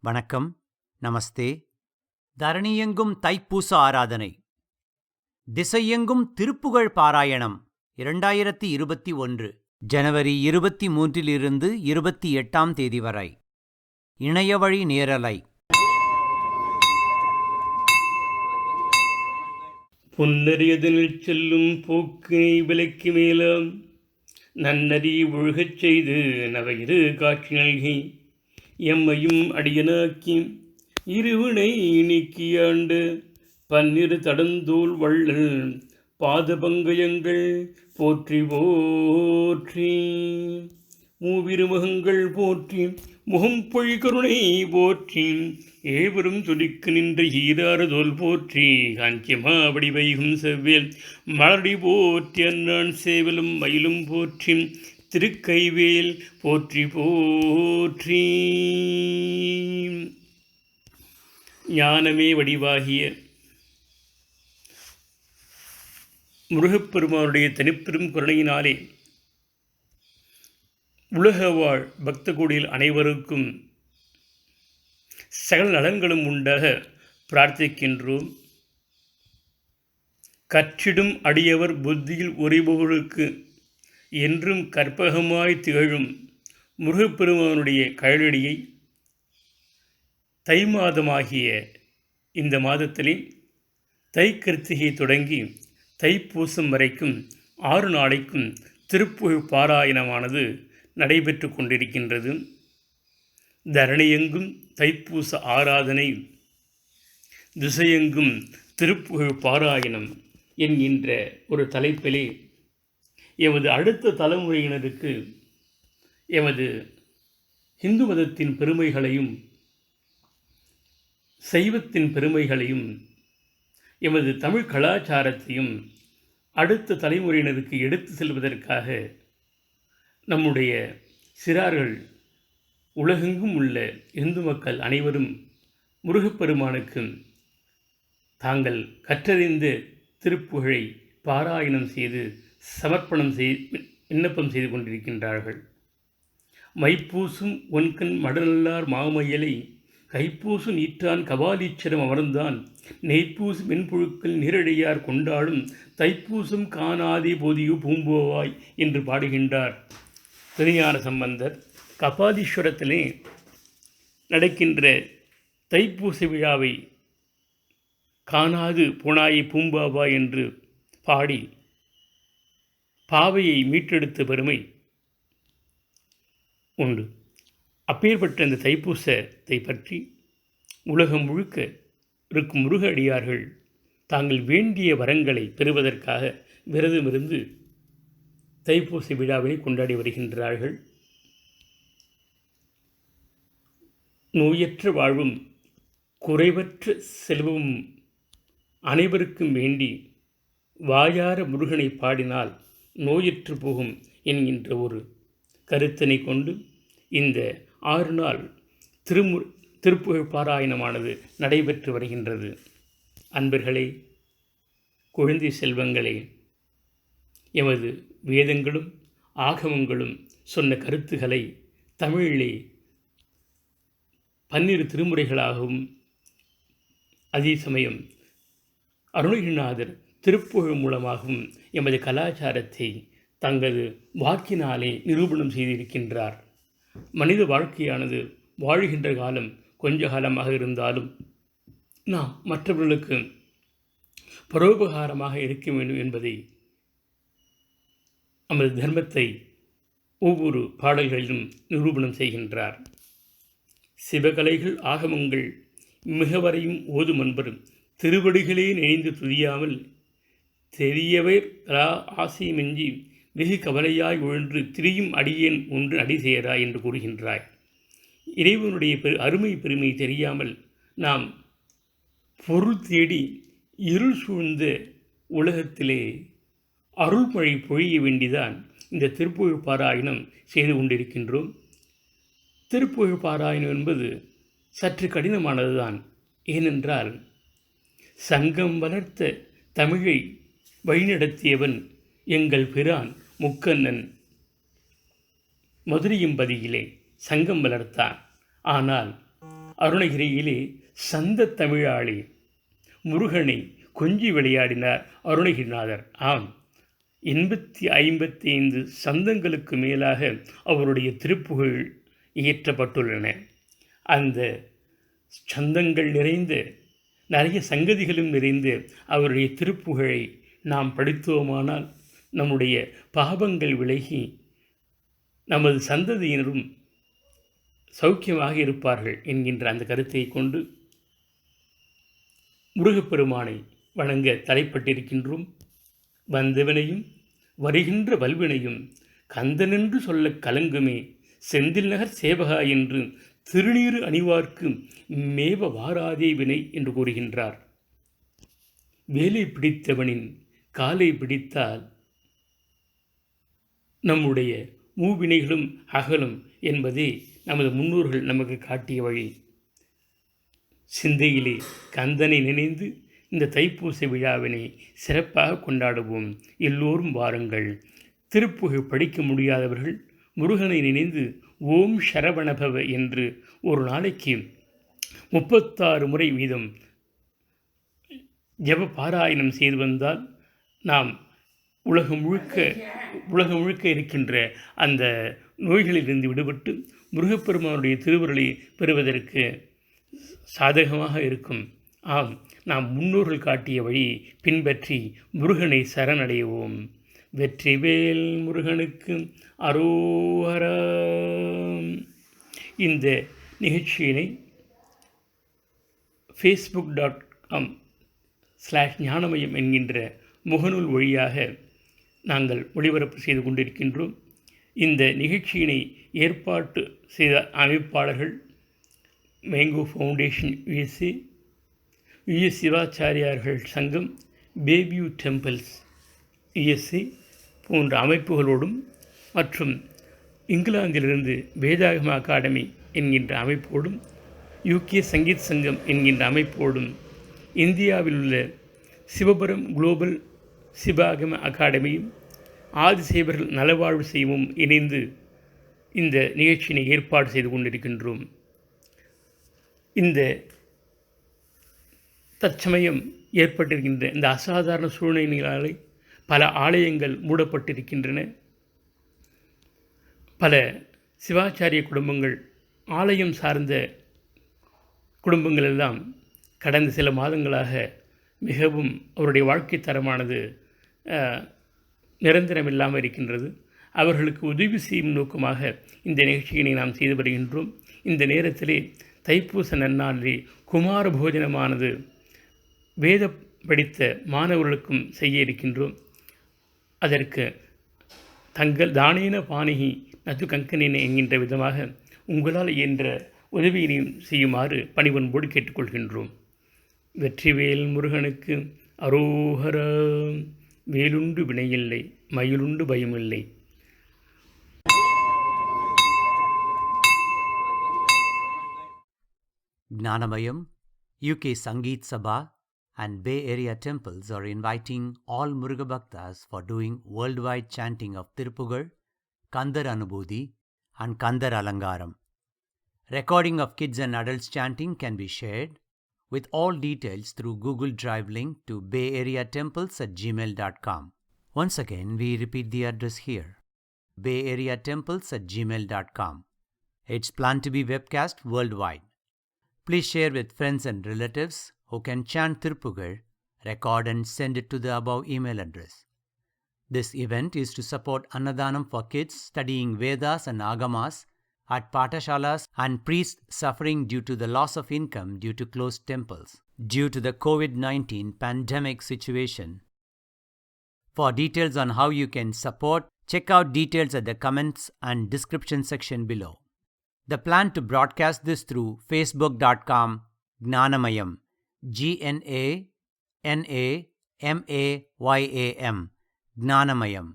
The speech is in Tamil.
வணக்கம். நமஸ்தே. தரணியெங்கும் தைப்பூச ஆராதனை. திசையெங்கும் திருப்புகழ் பாராயணம் 2021 ஜனவரி 23 28 வரை. இணையவழி நேரலை. பொன்னறியதனில் செல்லும் போக்கினை விலக்கி மேலாம் நன்னறி ஒழுகச் செய்து நவையிரு காட்சி நல்கி எம்மையும் அடியனாக்கி இருவினை நீக்கியாண்டு பன்னிரு தடந்தோள் வள்ளல் பாதபங்கயங்கள் போற்றி போற்றி. மூவிருமுகங்கள் போற்றி முகம் பொழி கருணை போற்றி ஏவரும் துடிக்கு நின்ற ஈராறுதோல் போற்றி காஞ்சிமா வடிவைகும் செவ்வேல் மலடி போற்றி அன்னான் சேவலும் மயிலும் போற்றி திருக்கைவேல் போற்றி போற்றி. ஞானமே வடிவாகிய முருகப்பெருமானுடைய தனிப்பெரும் கருணையினாலே உலகவாழ் பக்த கோடியில் அனைவருக்கும் சகல நலன்களும் உண்டாக பிரார்த்திக்கின்றோம். கற்றிடும் அடியவர் புத்தியில் உரைபவர்களுக்கு என்றும் கற்பகமாய் திகழும் முருகப்பெருமானுடைய கழலடியை தை மாதமாகிய இந்த மாதத்திலே தை கிருத்திகை தொடங்கி தைப்பூசம் வரைக்கும் 6 நாளைக்கும் திருப்புகழ் பாராயணமானது நடைபெற்று கொண்டிருக்கின்றது. தரணியெங்கும் தைப்பூச ஆராதனை, திசையெங்கும் திருப்புகழ் பாராயணம் என்கின்ற ஒரு தலைப்பிலே எமது அடுத்த தலைமுறையினருக்கு எமது இந்து மதத்தின் பெருமைகளையும் சைவத்தின் பெருமைகளையும் எமது தமிழ் கலாச்சாரத்தையும் அடுத்த தலைமுறையினருக்கு எடுத்து செல்வதற்காக நம்முடைய சிறார்கள் உலகெங்கும் உள்ள இந்து மக்கள் அனைவரும் முருகப்பெருமானுக்கு தாங்கள் கற்றறிந்த திருப்புகழை பாராயணம் செய்து சமர்ப்பணம் விண்ணப்பம் செய்து கொண்டிருக்கின்றார்கள். மைப்பூசும் ஒன்கண் மடநல்லார் மாமையலை கைப்பூசு நீற்றான் கபாலீச்சரம் அமர்ந்தான் நெய்ப்பூசு மென்புழுக்கள் நீரடியார் கொண்டாடும் தைப்பூசும் காணாதே போதியு பூம்போவாய் என்று பாடுகின்றார் திருஞான சம்பந்தர். கபாலீஸ்வரத்திலே நடக்கின்ற தைப்பூச விழாவை காணாது போனாயை பூம்பாவாய் என்று பாடி பாவையை மீட்டெடுத்த பெருமை உண்டு. அப்பேற்பட்ட இந்த தைப்பூசத்தை பற்றி உலகம் முழுக்க இருக்கும் முருக அடியார்கள் தாங்கள் வேண்டிய வரங்களை பெறுவதற்காக விரதமிருந்து தைப்பூச விழாவினை கொண்டாடி வருகின்றார்கள். நோயற்ற வாழ்வும் குறைவற்ற செல்வமும் அனைவருக்கும் வேண்டி வாயார முருகனை பாடினால் நோயற்று போகும் என்கின்ற ஒரு கருத்தினை கொண்டு இந்த 6 நாள் திருப்புகழ் பாராயணமானது நடைபெற்று வருகின்றது. அன்பர்களே, குழந்தை செல்வங்களே, எமது வேதங்களும் ஆகமங்களும் சொன்ன கருத்துக்களை தமிழிலே 12 திருமுறைகளாகவும் அதே சமயம் அருணகிரிநாதர் திருப்புகழ் மூலமாகவும் எமது கலாச்சாரத்தை தங்களது வாக்கினாலே நிரூபணம் செய்திருக்கின்றார். மனித வாழ்க்கையானது வாழ்கின்ற காலம் கொஞ்ச காலமாக இருந்தாலும் நாம் மற்றவர்களுக்கு பரோபகாரமாக இருக்க வேண்டும் என்பதை நமது தர்மத்தை ஒவ்வொரு பாடல்களிலும் நிரூபணம் செய்கின்றார். சிவகலைகள் ஆகமங்கள் மிகவரையும் ஓதும் அன்பரும் திருவடிகளே நினைந்து துதியாமல் தெரியவர் ஆசை மெஞ்சி வெகு கவலையாய் உழன்று திரியும் அடியேன் ஒன்று அடி சேரா என்று கூறுகின்றாய். இறைவனுடைய அருமை பெருமை தெரியாமல் நாம் பொருள் தேடி இருள் சூழ்ந்த உலகத்திலே அருள்மழை பொழிய வேண்டிதான் இந்த திருப்புகழ் பாராயணம் செய்து கொண்டிருக்கின்றோம். திருப்புகழ் பாராயணம் என்பது சற்று கடினமானதுதான். ஏனென்றால் சங்கம் வளர்த்த தமிழை வழிநடத்தியவன் எங்கள் பிரான் முக்கண்ணன் மதுரையம்பதியிலே சங்கம் வளர்த்தான். ஆனால் அருணகிரியிலே சந்த தமிழாளி முருகனை கொஞ்சி விளையாடினார் அருணகிரிநாதர். ஆம், 855 சந்தங்களுக்கு மேலாக அவருடைய திருப்புகழ் இயற்றப்பட்டுள்ளன. அந்த சந்தங்கள் நிறைந்த நிறைய சங்கதிகளும் நிறைந்து அவருடைய திருப்புகழை நாம் படித்தோமானால் நம்முடைய பாவங்கள் விலகி நமது சந்ததியினரும் சௌக்கியமாக இருப்பார்கள் என்கின்ற அந்த கருத்தை கொண்டு முருகப்பெருமானை வணங்க தலைப்பட்டிருக்கின்றோம். வந்தவனையும் வருகின்ற வல்வினையும் கந்தனென்று சொல்ல கலங்குமே செந்தில் நகர் சேவகா என்று திருநீறு அணிவார்க்கு மேவ வாராதே வினை என்று கூறுகின்றார். வேலை பிடித்தவனின் காலை பிடித்தால் நம்முடைய மூவினைகளும் அகலும் என்பதே நமது முன்னோர்கள் நமக்கு காட்டிய வழி. சிந்தையிலே கந்தனை நினைந்து இந்த தைப்பூச விழாவினை சிறப்பாக கொண்டாடுவோம். எல்லோரும் வாருங்கள். திருப்புகழ் படிக்க முடியாதவர்கள் முருகனை நினைந்து ஓம் சரவணபவ என்று ஒரு நாளைக்கு 36 முறை வீதம் ஜப பாராயணம் செய்து வந்தால் நாம் உலகம் முழுக்க இருக்கின்ற அந்த நோய்களிலிருந்து விடுபட்டு முருகப்பெருமானுடைய திருவருளை பெறுவதற்கு சாதகமாக இருக்கும். ஆம், நாம் முன்னோர்கள் காட்டிய வழி பின்பற்றி முருகனை சரணடைவோம். வெற்றிவேல் முருகனுக்கு அரோகரா. இந்த நிகழ்ச்சியினை facebook.com/ஞானமயம் என்கின்ற முகநூல் வழியாக நாங்கள் ஒளிபரப்பு செய்து கொண்டிருக்கின்றோம். இந்த நிகழ்ச்சியினை ஏற்பாட்டு செய்த அமைப்பாளர்கள் மேங்கோ ஃபவுண்டேஷன் USA, US சிவாச்சாரியார்கள் சங்கம், பேபியூ டெம்பிள்ஸ் USA போன்ற அமைப்புகளோடும் மற்றும் இங்கிலாந்திலிருந்து வேதாகம அகாடமி என்கின்ற அமைப்போடும், UK சங்கீத் சங்கம் என்கின்ற அமைப்போடும், இந்தியாவில் உள்ள சிவபுரம் குளோபல் சிவாகம அகாடமியும் ஆதிசேவர்கள் நலவாழ்வு செய்யவும் இணைந்து இந்த நிகழ்ச்சியினை ஏற்பாடு செய்து கொண்டிருக்கின்றோம். இந்த தற்சமயம் ஏற்பட்டிருக்கின்ற இந்த அசாதாரண சூழ்நிலைகளால் பல ஆலயங்கள் மூடப்பட்டிருக்கின்றன. பல சிவாச்சாரிய குடும்பங்கள், ஆலயம் சார்ந்த குடும்பங்கள் எல்லாம் கடந்த சில மாதங்களாக மிகவும் அவருடைய வாழ்க்கை தரமானது நிரந்தரமில்லாமல் இருக்கின்றது. அவர்களுக்கு உதவி செய்யும் நோக்கமாக இந்த நிகழ்ச்சியினை நாம் செய்து வருகின்றோம். இந்த நேரத்திலே தைப்பூச நன்னாளிலே குமார போஜனமானது வேத படித்த மாணவர்களுக்கும் செய்ய இருக்கின்றோம். அதற்கு தங்கள் தானேன பாணிகி நது கங்கனின என்கின்ற விதமாக உங்களால் இயன்ற உதவியினையும் செய்யுமாறு பணிவன்போடு கேட்டுக்கொள்கின்றோம். வெற்றிவேல் முருகனுக்கு அரோகர. வேலுண்டு வினையில்லை, மயிலுண்டு பயமில்லை. Gnanamayam, UK Sangeet Sabha and Bay Area temples are inviting all Muruga Bhaktas for doing worldwide chanting of Tiruppugal, Kandar Anubhuti and Kandar Alangaram. Recording of kids and adults chanting can be shared with all details through Google Drive link to bayareatemples@gmail.com. Once again, we repeat the address here, bayareatemples@gmail.com. It's planned to be webcast worldwide. Please share with friends and relatives who can chant Tiruppugal, record and send it to the above email address. This event is to support Annadhanam for kids studying Vedas and Agamas at Patashalas and priests suffering due to the loss of income due to closed temples due to the COVID-19 pandemic situation. For details on how you can support, check out details at the comments and description section below. The plan to broadcast this through facebook.com/Gnanamayam, GNANAMAYAM, Gnanamayam.